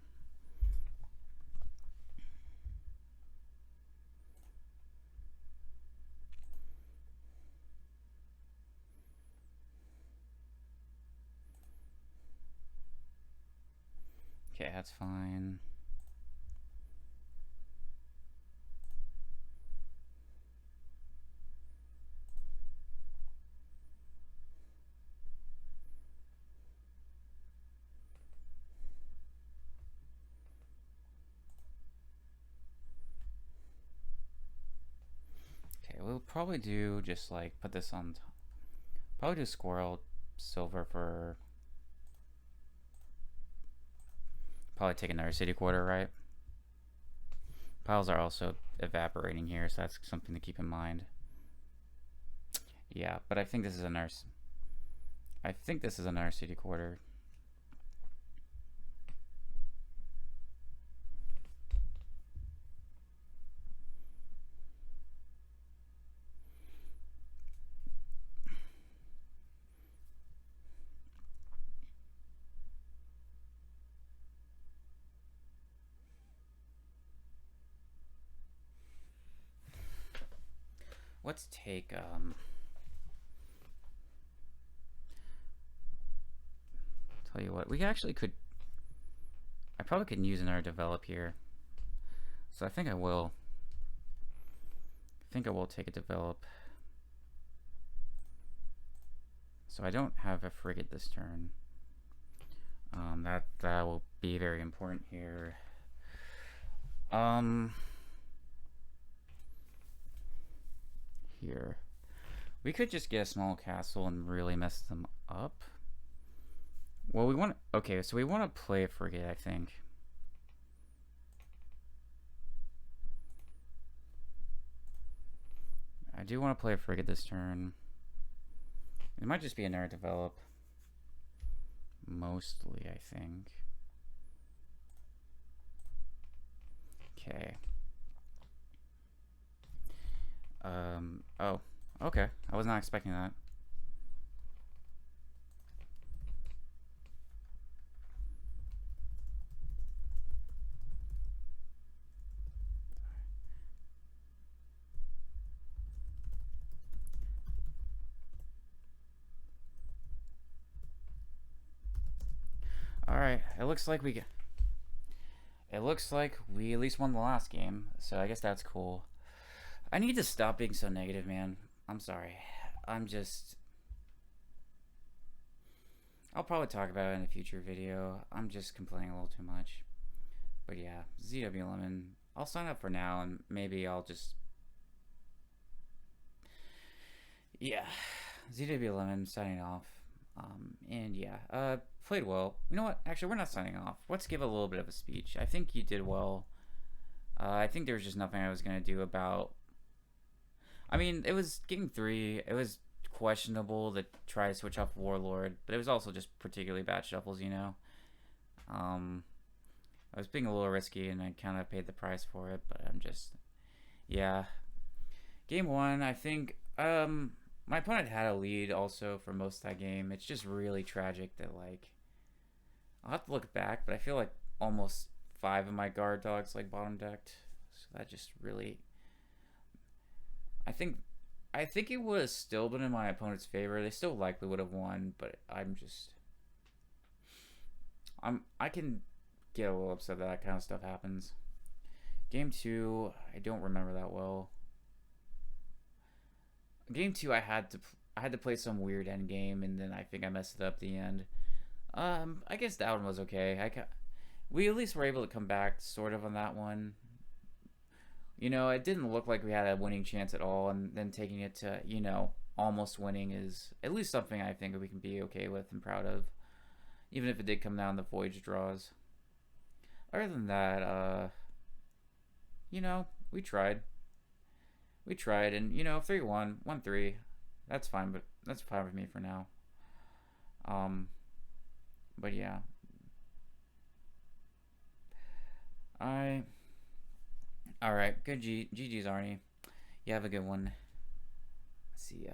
Okay, that's fine. probably do just like put this on. Probably do squirrel silver for. Probably take another city quarter, right? Piles are also evaporating here, so that's something to keep in mind. Yeah, but I think this is another. I think this is another city quarter. Let's take tell you what, we actually could. I probably could use another develop here, so I think I will. I think I will take a develop. So I don't have a frigate this turn. That will be very important here. Here. We could just get a small castle and really mess them up. Well, we want... Okay, so we want to play a frigate, I think. I do want to play a frigate this turn. It might just be another develop. Mostly, I think. Okay. Oh, okay. I was not expecting that. All right. It looks like we at least won the last game, so I guess that's cool. I need to stop being so negative, man. I'm sorry. I'll probably talk about it in a future video. I'm just complaining a little too much. But yeah, zwlemon. I'll sign up for now, and maybe I'll just... Yeah, zwlemon signing off. And yeah, played well. You know what? Actually, we're not signing off. Let's give a little bit of a speech. I think you did well. I think there was just nothing I was going to do about... I mean, it was game 3. It was questionable to try to switch off Warlord, but it was also just particularly bad shuffles, you know? I was being a little risky, and I kind of paid the price for it, but I'm just... Yeah. Game 1, I think... my opponent had a lead also for most of that game. It's just really tragic that, like... I'll have to look back, but I feel like almost 5 of my guard dogs, like, bottom decked. So that just really... I think it would have still been in my opponent's favor. They still likely would have won, but I can get a little upset that kind of stuff happens. Game 2, I don't remember that well. Game 2, I had to play some weird end game, and then I think I messed it up at the end. I guess that one was okay. We at least were able to come back sort of on that one. You know, it didn't look like we had a winning chance at all, and then taking it to, you know, almost winning is at least something I think we can be okay with and proud of, even if it did come down to voyage draws. Other than that, you know, we tried. And, you know, 3-1, 1-3, that's fine, but that's fine with me for now. But yeah. Alright, good GG's, Arnie. You have a good one. See ya.